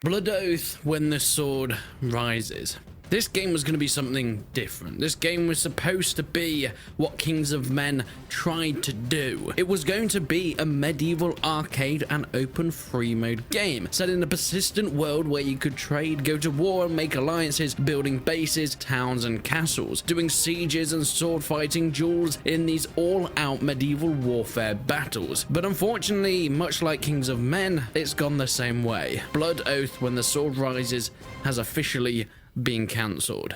Blood Oath When the Sword Rises. This game was going to be something different. This game was supposed to be what Kings of Men tried to do. It was going to be a medieval arcade and open free mode game, set in a persistent world where you could trade, go to war and make alliances, building bases, towns and castles, doing sieges and sword fighting duels in these all-out medieval warfare battles. But unfortunately, much like Kings of Men, it's gone the same way. Blood Oath When the Sword Rises has officially being cancelled.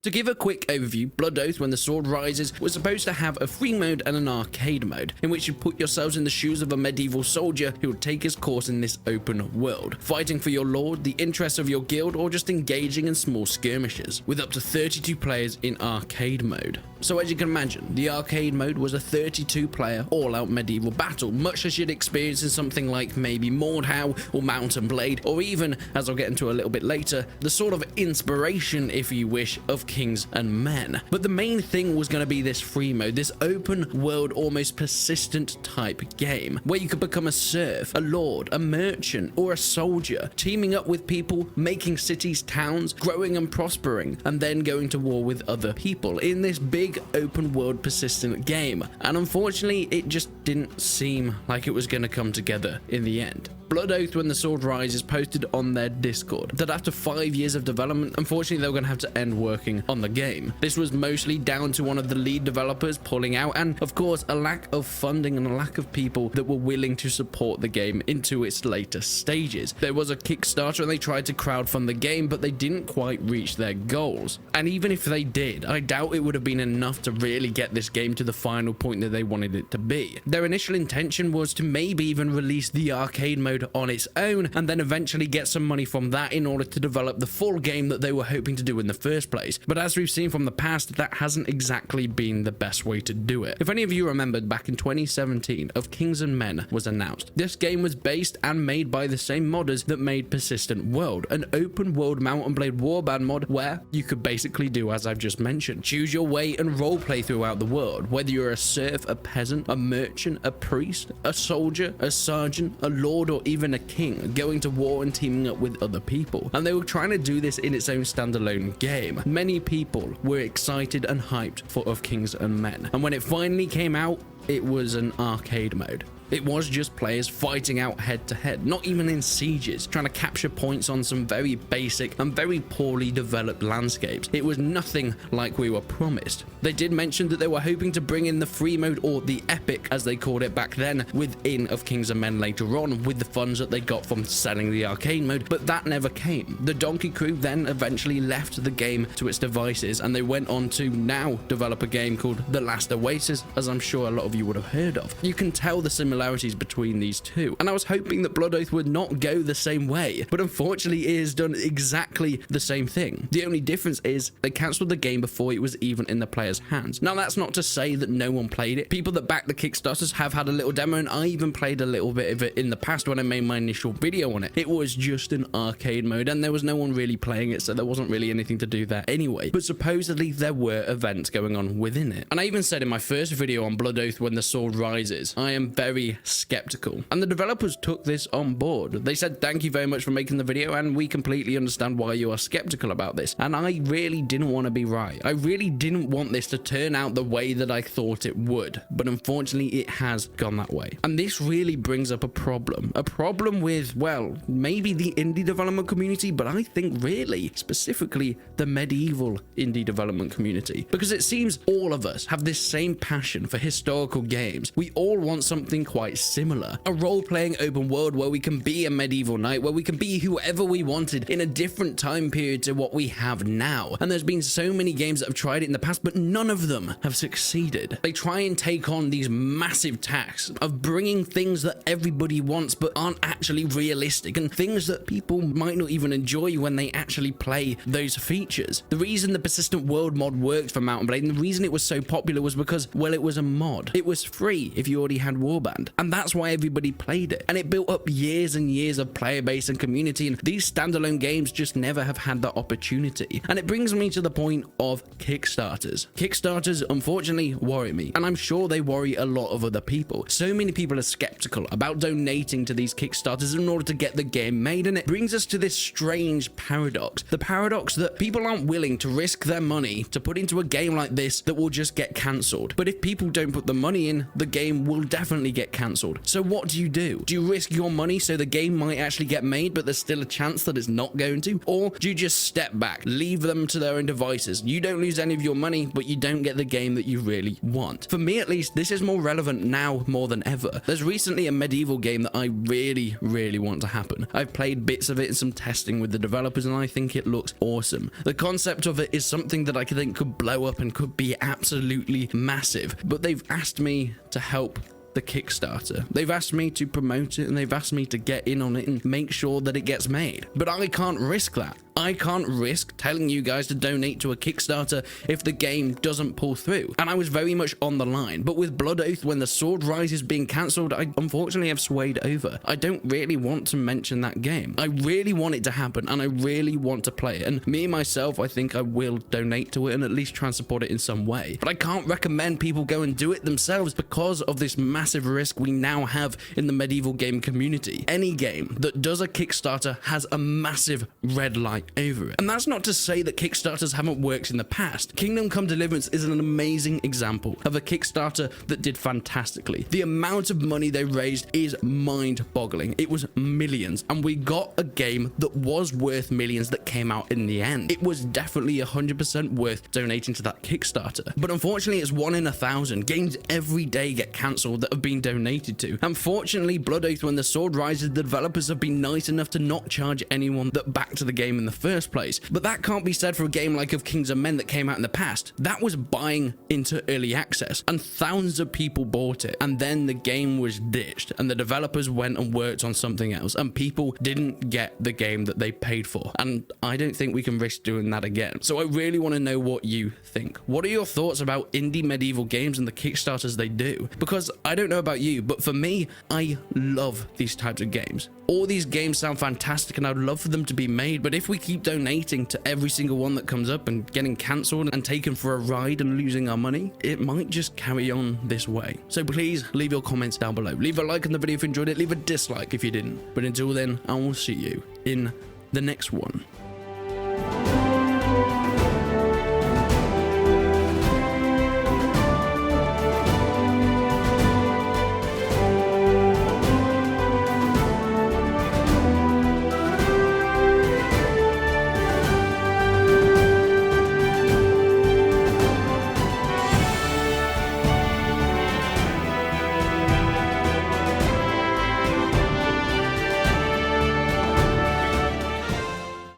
To give a quick overview, Blood Oath When the Sword Rises was supposed to have a free mode and an arcade mode, in which you put yourselves in the shoes of a medieval soldier who would take his course in this open world, fighting for your lord, the interests of your guild, or just engaging in small skirmishes, with up to 32 players in arcade mode. So as you can imagine, the arcade mode was a 32-player all-out medieval battle, much as you'd experience in something like maybe Mordhau or Mount and Blade, or even, as I'll get into a little bit later, the sort of inspiration, if you wish, of Kings and Men. But the main thing was going to be this free mode, this open world, almost persistent type game, where you could become a serf, a lord, a merchant, or a soldier, teaming up with people, making cities, towns, growing and prospering, and then going to war with other people in this big open world persistent game. And unfortunately, it just didn't seem like it was going to come together in the end. Blood Oath When the Sword Rises posted on their Discord that after 5 years of development, unfortunately they were going to have to end working on the game. This was mostly down to one of the lead developers pulling out, and of course a lack of funding and a lack of people that were willing to support the game into its later stages. There was a Kickstarter and they tried to crowdfund the game, but they didn't quite reach their goals. And even if they did, I doubt it would have been enough to really get this game to the final point that they wanted it to be. Their initial intention was to maybe even release the arcade mode on its own, and then eventually get some money from that in order to develop the full game that they were hoping to do in the first place. But as we've seen from the past, that hasn't exactly been the best way to do it. If any of you remembered, back in 2017, of Kings and Men was announced. This game was based and made by the same modders that made Persistent World, an open world Mount and Blade warband mod where you could basically do as I've just mentioned. Choose your way and roleplay throughout the world, whether you're a serf, a peasant, a merchant, a priest, a soldier, a sergeant, a lord, or even a king, going to war and teaming up with other people. And they were trying to do this in its own standalone game. Many people were excited and hyped for Of Kings and Men, and when it finally came out, it was an arcade mode. It was just players fighting out head to head, not even in sieges, trying to capture points on some very basic and very poorly developed landscapes. It was nothing like we were promised. They did mention that they were hoping to bring in the free mode, or the epic as they called it back then, within Of Kings and Men later on, with the funds that they got from selling the arcade mode, but that never came. The Donkey Crew then eventually left the game to its devices, and they went on to now develop a game called The Last Oasis, as I'm sure a lot of you would have heard of. You can tell the similarities between these two, and I was hoping that Blood Oath would not go the same way, but unfortunately it has done exactly the same thing. The only difference is they cancelled the game before it was even in the players' hands. Now that's not to say that no one played it. People that backed the Kickstarters have had a little demo, and I even played a little bit of it in the past when I made my initial video on it. It was just an arcade mode and there was no one really playing it, so there wasn't really anything to do there anyway, but supposedly there were events going on within it. And I even said in my first video on Blood Oath When the Sword Rises, I am very skeptical, and the developers took this on board. They said, thank you very much for making the video, and we completely understand why you are skeptical about this. And I really didn't want to be right. I really didn't want this to turn out the way that I thought it would, but unfortunately it has gone that way. And this really brings up a problem with, well, maybe the indie development community, but I think really specifically the medieval indie development community, because it seems all of us have this same passion for historical games. We all want something quite similar, a role-playing open world where we can be a medieval knight, where we can be whoever we wanted in a different time period to what we have now. And there's been so many games that have tried it in the past, but none of them have succeeded. They try and take on these massive tasks of bringing things that everybody wants but aren't actually realistic, and things that people might not even enjoy when they actually play those features. The reason the Persistent World mod worked for Mount and Blade, and the reason it was so popular, was because, well, it was a mod. It was free if you already had Warband. beforehand. And that's why everybody played it. And it built up years and years of player base and community, and these standalone games just never have had that opportunity. And it brings me to the point of Kickstarters. Kickstarters unfortunately worry me, and I'm sure they worry a lot of other people. So many people are skeptical about donating to these Kickstarters in order to get the game made, and it brings us to this strange paradox. The paradox that people aren't willing to risk their money to put into a game like this that will just get cancelled. But if people don't put the money in, the game will definitely get cancelled. So what do? Do you risk your money so the game might actually get made, but there's still a chance that it's not going to? Or do you just step back, leave them to their own devices? You don't lose any of your money, but you don't get the game that you really want. For me, at least, this is more relevant now more than ever. There's recently a medieval game that I really, really want to happen. I've played bits of it in some testing with the developers, and I think it looks awesome. The concept of it is something that I think could blow up and could be absolutely massive, but they've asked me to help the Kickstarter. They've asked me to promote it, and they've asked me to get in on it and make sure that it gets made. But I can't risk that. I can't risk telling you guys to donate to a Kickstarter if the game doesn't pull through. And I was very much on the line. But with Blood Oath, when the Sword Rise is being cancelled, I unfortunately have swayed over. I don't really want to mention that game. I really want it to happen, and I really want to play it. And me, myself, I think I will donate to it and at least try and support it in some way. But I can't recommend people go and do it themselves because of this massive risk we now have in the medieval game community. Any game that does a Kickstarter has a massive red light over it. And that's not to say that Kickstarters haven't worked in the past. Kingdom Come Deliverance is an amazing example of a Kickstarter that did fantastically. The amount of money they raised is mind-boggling. It was millions, and we got a game that was worth millions that came out in the end. It was definitely 100% worth donating to that Kickstarter. But unfortunately, it's 1 in 1,000. Games every day get cancelled that have been donated to. Unfortunately, Blood Oath, when the Sword rises, the developers have been nice enough to not charge anyone that backed the game in the first place. But that can't be said for a game like Of Kings and Men that came out in the past. That was buying into early access, and thousands of people bought it, and then the game was ditched, and the developers went and worked on something else, and people didn't get the game that they paid for. And I don't think we can risk doing that again. So I really want to know what you think. What are your thoughts about indie medieval games and the Kickstarters they do? Because I don't know about you, but for me, I love these types of games. All these games sound fantastic, and I'd love for them to be made, but if we keep donating to every single one that comes up and getting cancelled and taken for a ride and losing our money, it might just carry on this way. So please leave your comments down below. Leave a like on the video if you enjoyed it, leave a dislike if you didn't. But until then, I will see you in the next one.